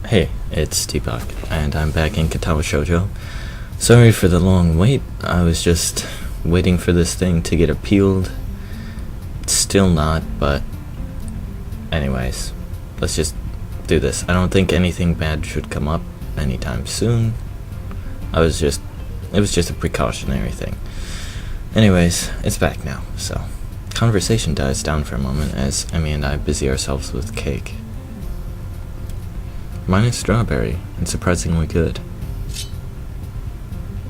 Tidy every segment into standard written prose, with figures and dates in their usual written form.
Hey, it's Tpok, and I'm back in Katawa Shoujo. Sorry for the long wait. I was just waiting for this thing to get appealed. Still not, but anyways, let's just do this. I don't think anything bad should come up anytime soon. It was just a precautionary thing. Anyways, it's back now, so conversation dies down for a moment as Emmy and I busy ourselves with cake. Mine is strawberry, and surprisingly good.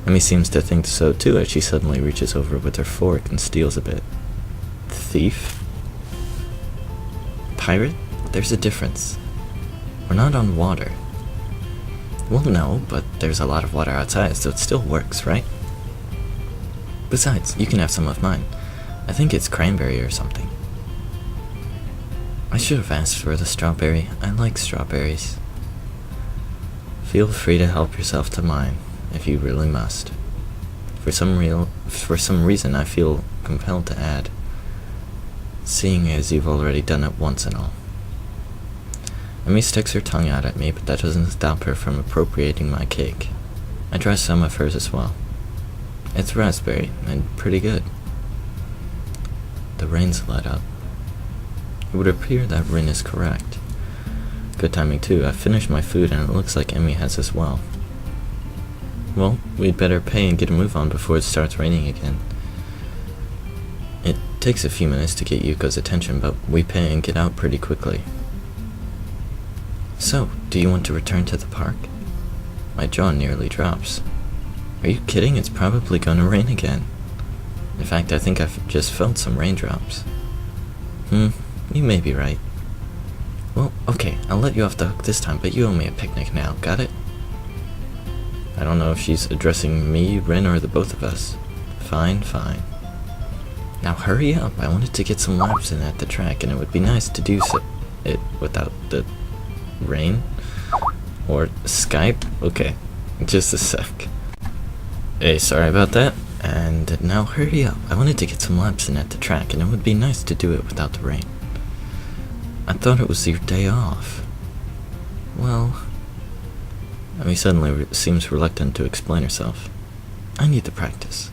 Emmy seems to think so too as she suddenly reaches over with her fork and steals a bit. Thief? Pirate? There's a difference. We're not on water. Well, no, but there's a lot of water outside, so it still works, right? Besides, you can have some of mine. I think it's cranberry or something. I should have asked for the strawberry. I like strawberries. Feel free to help yourself to mine, if you really must. For some reason, I feel compelled to add, seeing as you've already done it once and all. Emmy sticks her tongue out at me, but that doesn't stop her from appropriating my cake. I try some of hers as well. It's raspberry, and pretty good. The rain's let up. It would appear that Rin is correct. Good timing too. I finished my food and it looks like Emmy has as well. Well, we'd better pay and get a move on before it starts raining again. It takes a few minutes to get Yuko's attention, but we pay and get out pretty quickly. So, do you want to return to the park? My jaw nearly drops. Are you kidding? It's probably gonna rain again. In fact, I think I've just felt some raindrops. You may be right. Well, okay, I'll let you off the hook this time, but you owe me a picnic now, got it? I don't know if she's addressing me, Rin, or the both of us. Fine. Now hurry up, I wanted to get some laps in at the track, and it would be nice to do it without the rain. Or Skype? Okay, just a sec. Hey, sorry about that. And now hurry up, I wanted to get some laps in at the track, and it would be nice to do it without the rain. I thought it was your day off. Well, Emmy suddenly seems reluctant to explain herself. I need to practice.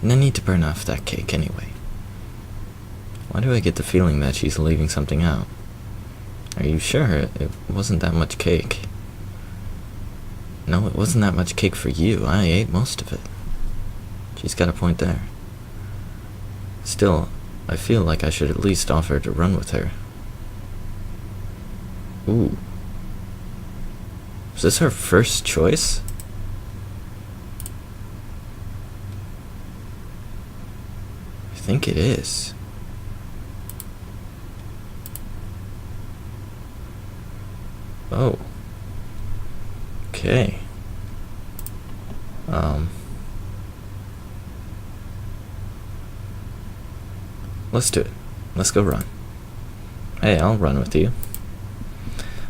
And I need to burn off that cake anyway. Why do I get the feeling that she's leaving something out? Are you sure it wasn't that much cake? No, it wasn't that much cake for you. I ate most of it. She's got a point there. Still, I feel like I should at least offer to run with her. Ooh. Is this her first choice? I think it is. Oh. Okay. Let's do it. Let's go run. Hey, I'll run with you.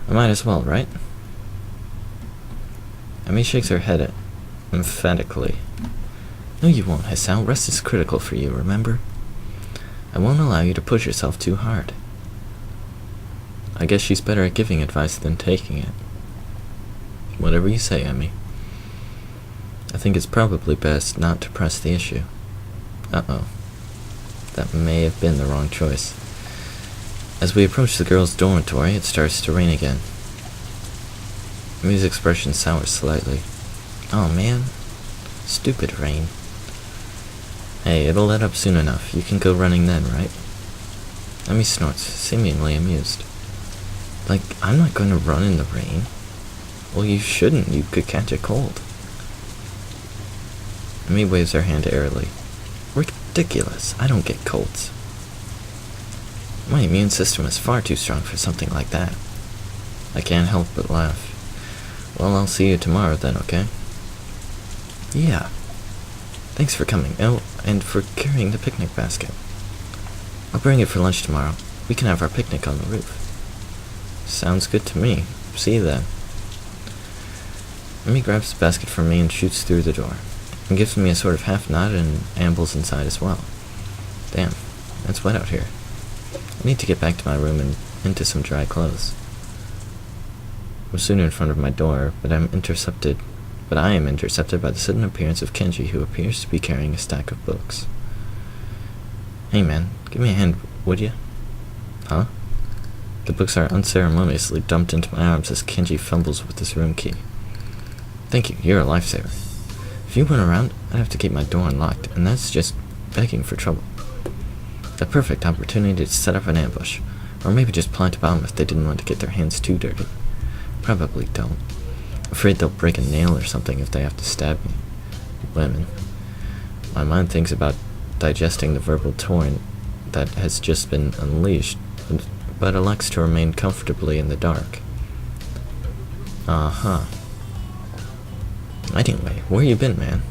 I might as well, right? Emmy shakes her head emphatically. No, you won't, Hisao. Rest is critical for you, remember? I won't allow you to push yourself too hard. I guess she's better at giving advice than taking it. Whatever you say, Emmy. I think it's probably best not to press the issue. Uh-oh. That may have been the wrong choice. As we approach the girls' dormitory, it starts to rain again. Emmy's expression sours slightly. Oh man. Stupid rain. Hey, it'll let up soon enough. You can go running then, right? Emmy snorts, seemingly amused. Like, I'm not going to run in the rain. Well, you shouldn't. You could catch a cold. Emmy waves her hand airily. Ridiculous. I don't get colds. My immune system is far too strong for something like that. I can't help but laugh. Well, I'll see you tomorrow then, okay? Yeah. Thanks for coming. Oh, and for carrying the picnic basket. I'll bring it for lunch tomorrow. We can have our picnic on the roof. Sounds good to me. See you then. Emmy grabs the basket from me and shoots through the door, and gives me a sort of half nod and ambles inside as well. Damn, it's wet out here. I need to get back to my room and into some dry clothes. I'm soon in front of my door, but I am intercepted by the sudden appearance of Kenji, who appears to be carrying a stack of books. Hey man, give me a hand, would you? Huh? The books are unceremoniously dumped into my arms as Kenji fumbles with his room key. Thank you, you're a lifesaver. If you weren't around, I'd have to keep my door unlocked, and that's just begging for trouble. A perfect opportunity to set up an ambush, or maybe just plant a bomb if they didn't want to get their hands too dirty. Probably don't. Afraid they'll break a nail or something if they have to stab me. Women. My mind thinks about digesting the verbal torrent that has just been unleashed, but elects to remain comfortably in the dark. Uh-huh. Anyway, where you been, man?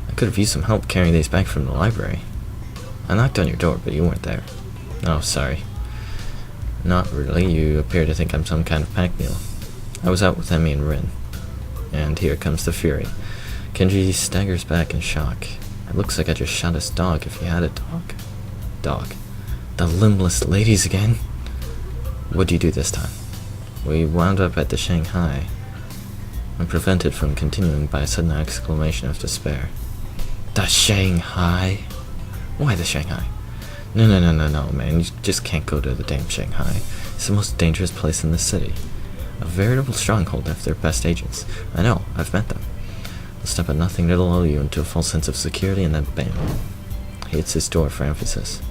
I could have used some help carrying these back from the library. I knocked on your door, but you weren't there. Oh, sorry. Not really. You appear to think I'm some kind of pack mule. I was out with Emmy and Rin. And here comes the fury. Kenji staggers back in shock. It looks like I just shot his dog if he had a dog. Dog. The limbless ladies again? What'd you do this time? We wound up at the Shanghai. I'm prevented from continuing by a sudden exclamation of despair. The Shanghai? Why the Shanghai? No, man. You just can't go to the damn Shanghai. It's the most dangerous place in the city. A veritable stronghold of their best agents. I know, I've met them. They'll step at nothing to lull you into a false sense of security, and then bam. He hits his door for emphasis.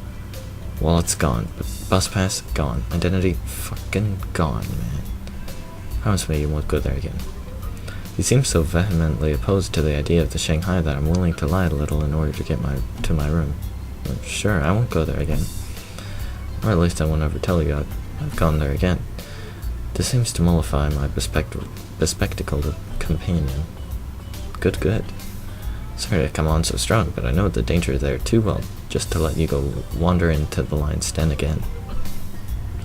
Wallet's gone, but bus pass gone. Identity fucking gone, man. Promise me you won't go there again. He seems so vehemently opposed to the idea of the Shanghai that I'm willing to lie a little in order to get to my room. Well, sure, I won't go there again. Or at least I won't ever tell you I've gone there again. This seems to mollify my bespectacled companion. Good. Sorry to come on so strong, but I know the danger there too well just to let you go wander into the lion's den again.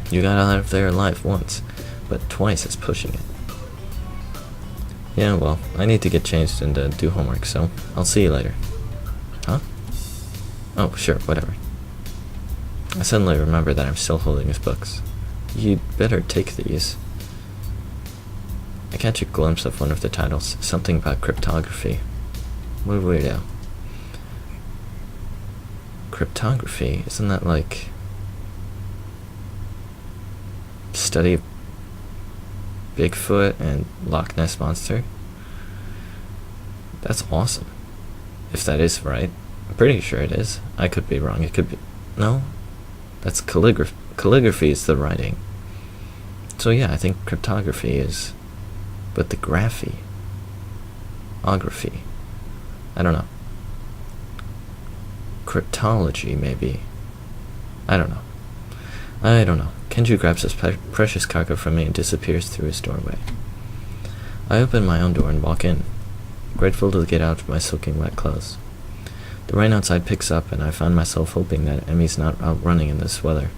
You got out of there alive once, but twice is pushing it. Yeah, well, I need to get changed and do homework, so I'll see you later. Huh? Oh, sure, whatever. I suddenly remember that I'm still holding his books. You'd better take these. I catch a glimpse of one of the titles, something about cryptography. What a weirdo. Cryptography? Isn't that like study of Bigfoot and Loch Ness Monster? That's awesome. If that is right. I'm pretty sure it is. I could be wrong. It could be... No? That's calligraphy. Calligraphy is the writing. So yeah, I think cryptography is... But the graphy. Ography. I don't know. Cryptology, maybe. I don't know. Kenji grabs his precious cargo from me and disappears through his doorway. I open my own door and walk in, grateful to get out of my soaking wet clothes. The rain outside picks up, and I find myself hoping that Emmy's not out running in this weather.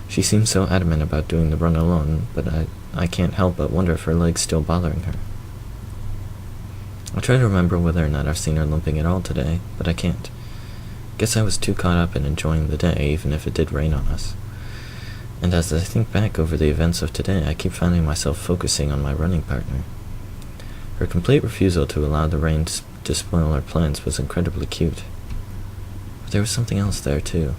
She seems so adamant about doing the run alone, but I can't help but wonder if her leg's still bothering her. I try to remember whether or not I've seen her limping at all today, but I can't. Guess I was too caught up in enjoying the day, even if it did rain on us. And as I think back over the events of today, I keep finding myself focusing on my running partner. Her complete refusal to allow the rain to spoil our plans was incredibly cute. But there was something else there, too.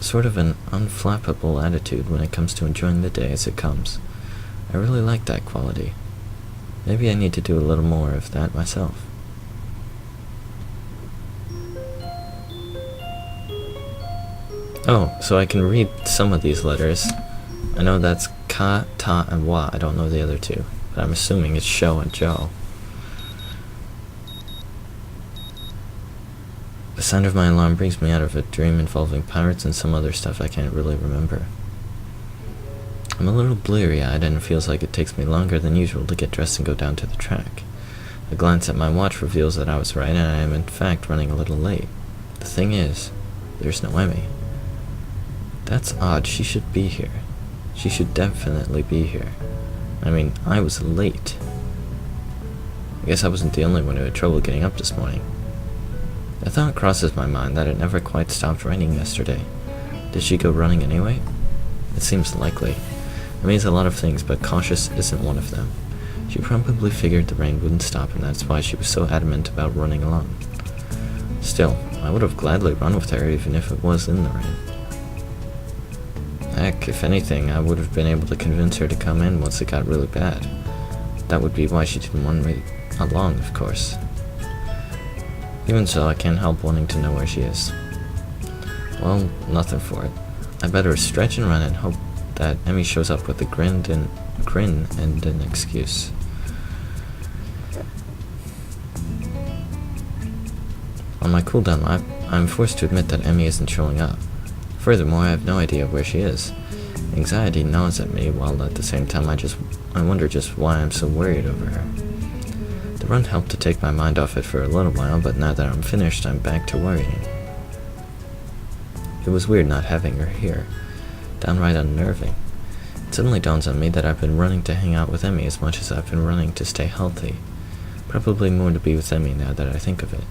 Sort of an unflappable attitude when it comes to enjoying the day as it comes. I really like that quality. Maybe I need to do a little more of that myself. Oh, so I can read some of these letters. I know that's ka, ta, and wa. I don't know the other two, but I'm assuming it's sho and jo. The sound of my alarm brings me out of a dream involving pirates and some other stuff I can't really remember. I'm a little bleary-eyed, and it feels like it takes me longer than usual to get dressed and go down to the track. A glance at my watch reveals that I was right, and I am in fact running a little late. The thing is, there's no Emmy. That's odd. She should be here. She should definitely be here. I mean, I was late. I guess I wasn't the only one who had trouble getting up this morning. The thought crosses my mind that it never quite stopped raining yesterday. Did she go running anyway? It seems likely. Emi's a lot of things, but cautious isn't one of them. She probably figured the rain wouldn't stop, and that's why she was so adamant about running alone. Still, I would have gladly run with her even if it was in the rain. Heck, if anything, I would have been able to convince her to come in once it got really bad. That would be why she didn't want me along, of course. Even so, I can't help wanting to know where she is. Well, nothing for it. I better stretch and run and hope that Emi shows up with a grin and an excuse. On my cooldown lap, I'm forced to admit that Emi isn't showing up. Furthermore, I have no idea where she is. Anxiety gnaws at me, while at the same time I wonder just why I'm so worried over her. The run helped to take my mind off it for a little while, but now that I'm finished, I'm back to worrying. It was weird not having her here. Downright unnerving. It suddenly dawns on me that I've been running to hang out with Emi as much as I've been running to stay healthy. Probably more to be with Emi now that I think of it.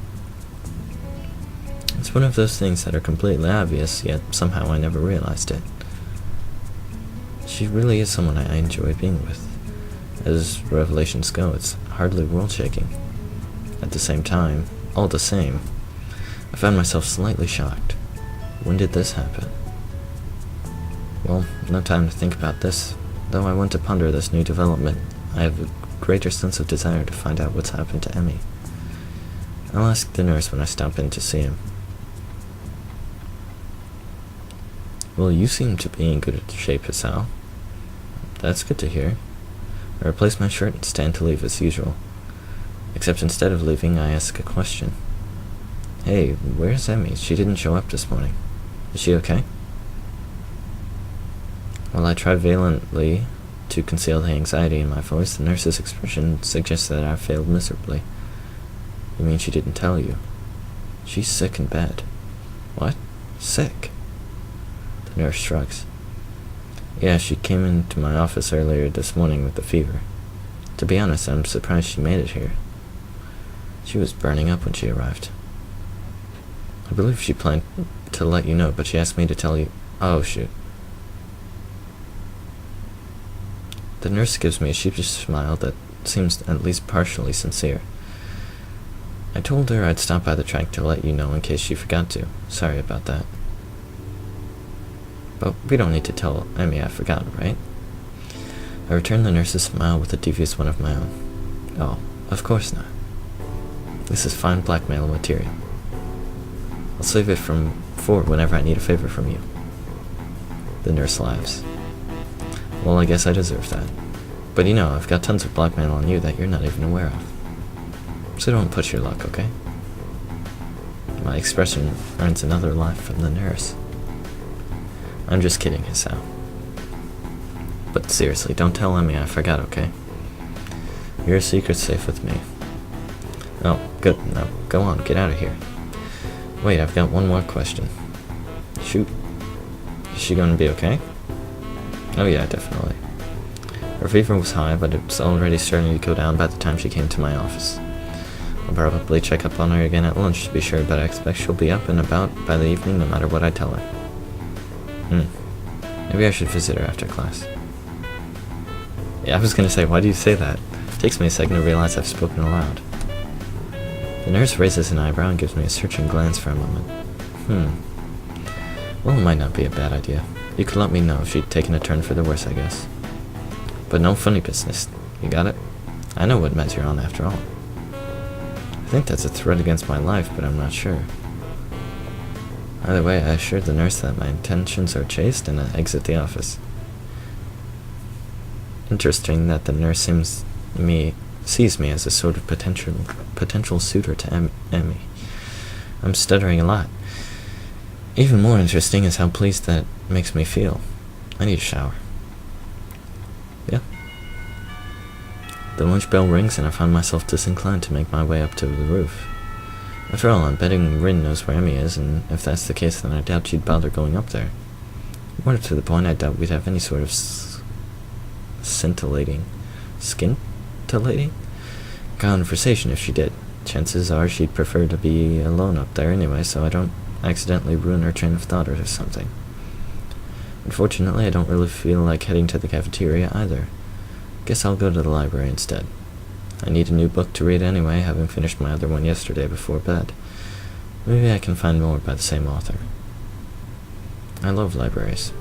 It's one of those things that are completely obvious, yet somehow I never realized it. She really is someone I enjoy being with. As revelations go, it's hardly world-shaking. At the same time, all the same, I found myself slightly shocked. When did this happen? Well, no time to think about this. Though I want to ponder this new development, I have a greater sense of desire to find out what's happened to Emi. I'll ask the nurse when I stop in to see him. Well, you seem to be in good shape, Hisao. That's good to hear. I replace my shirt and stand to leave as usual. Except instead of leaving, I ask a question. Hey, where's Emi? She didn't show up this morning. Is she okay? While I try valiantly to conceal the anxiety in my voice, the nurse's expression suggests that I failed miserably. You mean she didn't tell you? She's sick in bed. What? Sick? The nurse shrugs. Yeah, she came into my office earlier this morning with a fever. To be honest, I'm surprised she made it here. She was burning up when she arrived. I believe she planned to let you know, but she asked me to tell you. Oh, shoot. The nurse gives me a sheepish smile that seems at least partially sincere. I told her I'd stop by the track to let you know in case she forgot to. Sorry about that. But we don't need to tell Emi I forgot, right? I return the nurse's smile with a devious one of my own. Oh, of course not. This is fine blackmail material. I'll save it for whenever I need a favor from you. The nurse laughs. Well, I guess I deserve that. But you know, I've got tons of blackmail on you that you're not even aware of. So don't push your luck, okay? My expression earns another laugh from the nurse. I'm just kidding, Hisao. But seriously, don't tell Emi I forgot, okay? Your secret's safe with me. Oh, good. Now, go on, get out of here. Wait, I've got one more question. Shoot. Is she gonna be okay? Oh yeah, definitely. Her fever was high, but it's already starting to go down by the time she came to my office. I'll probably check up on her again at lunch to be sure, but I expect she'll be up and about by the evening no matter what I tell her. Maybe I should visit her after class. Yeah, I was gonna say, why do you say that? It takes me a second to realize I've spoken aloud. The nurse raises an eyebrow and gives me a searching glance for a moment. Well, it might not be a bad idea. You could let me know if she'd taken a turn for the worse, I guess. But no funny business. You got it? I know what meds you're on after all. I think that's a threat against my life, but I'm not sure. Either way, I assured the nurse that my intentions are chaste and I exit the office. Interesting that the nurse sees me as a sort of potential suitor to Emi. I'm stuttering a lot. Even more interesting is how pleased that makes me feel. I need a shower. Yeah. The lunch bell rings and I find myself disinclined to make my way up to the roof. After all, I'm betting Rin knows where Emi is, and if that's the case, then I doubt she'd bother going up there. More to the point, I doubt we'd have any sort of scintillating conversation if she did. Chances are she'd prefer to be alone up there anyway, so I don't accidentally ruin her train of thought or something. Unfortunately, I don't really feel like heading to the cafeteria either. Guess I'll go to the library instead. I need a new book to read anyway, having finished my other one yesterday before bed. Maybe I can find more by the same author. I love libraries.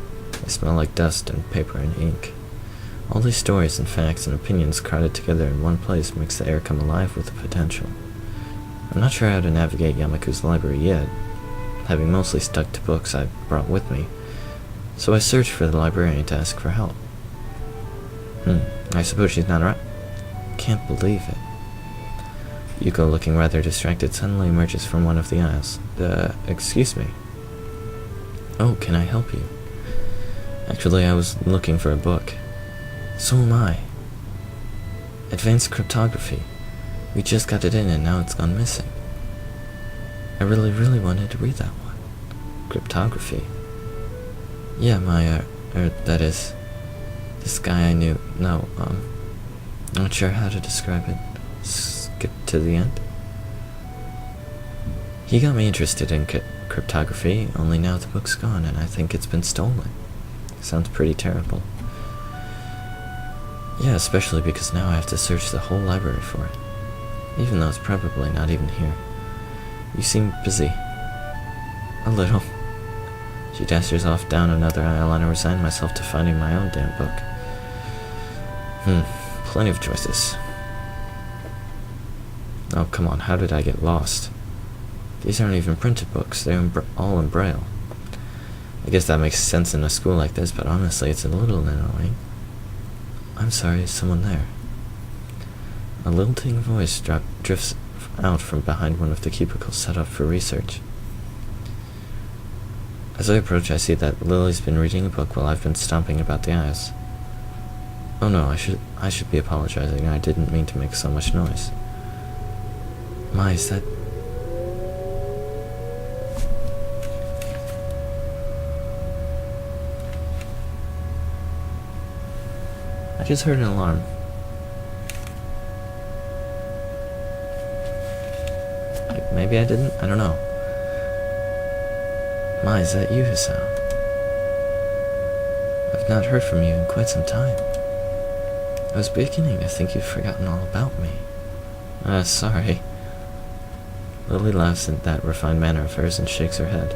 They smell like dust and paper and ink. All these stories and facts and opinions crowded together in one place makes the air come alive with the potential. I'm not sure how to navigate Yamaku's library yet, having mostly stuck to books I brought with me, so I searched for the librarian to ask for help. I suppose she's not around. Can't believe it. Yuko, looking rather distracted, suddenly emerges from one of the aisles. Excuse me. Oh, can I help you? Actually, I was looking for a book. So am I. Advanced Cryptography. We just got it in and now it's gone missing. I really wanted to read that one. Cryptography. Yeah, that is... This guy I knew... No, not sure how to describe it. Skip to the end. He got me interested in cryptography, only now the book's gone and I think it's been stolen. Sounds pretty terrible. Yeah, especially because now I have to search the whole library for it. Even though it's probably not even here. You seem busy. A little. She dashes off down another aisle and I resign myself to finding my own damn book. Plenty of choices. Oh, come on, how did I get lost? These aren't even printed books, they're all in Braille. I guess that makes sense in a school like this, but honestly, it's a little annoying. I'm sorry, is someone there? A lilting voice drifts out from behind one of the cubicles set up for research. As I approach, I see that Lily's been reading a book while I've been stomping about the aisles. Oh no, I should be apologizing. I didn't mean to make so much noise. My, is that... I just heard an alarm. Maybe I didn't? I don't know. My, is that you, Hisao? I've not heard from you in quite some time. I was beginning to think you've forgotten all about me. Sorry. Lily laughs at that refined manner of hers and shakes her head.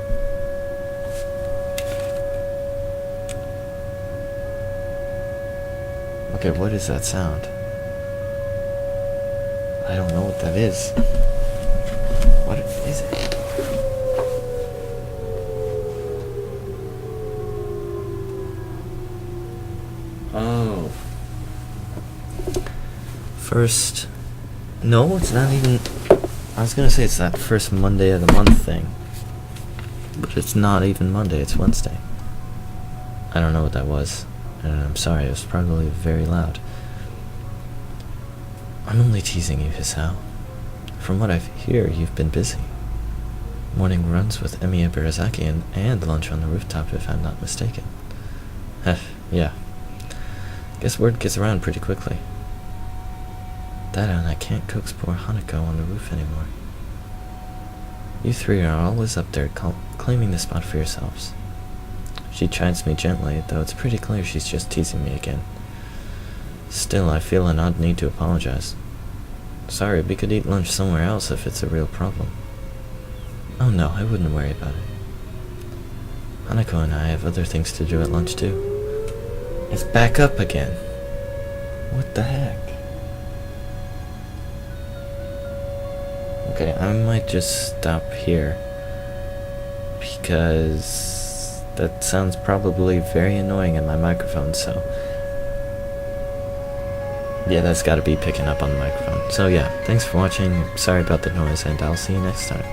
Okay, what is that sound? I don't know what that is. What is it? Oh. First... No, it's not even... I was gonna say it's that first Monday of the month thing. But it's not even Monday, it's Wednesday. I don't know what that was. And I'm sorry, it was probably very loud. I'm only teasing you, Hisao. From what I hear, you've been busy. Morning runs with Emiya Barazaki and lunch on the rooftop, if I'm not mistaken. Yeah. Guess word gets around pretty quickly. That and I can't coax poor Hanako on the roof anymore. You three are always up there claiming the spot for yourselves. She chides me gently, though it's pretty clear she's just teasing me again. Still, I feel an odd need to apologize. Sorry, we could eat lunch somewhere else if it's a real problem. Oh no, I wouldn't worry about it. Hanako and I have other things to do at lunch too. It's back up again. What the heck? Okay, I might just stop here. Because that sounds probably very annoying in my microphone, so... Yeah, that's gotta be picking up on the microphone. So yeah, thanks for watching, sorry about the noise, and I'll see you next time.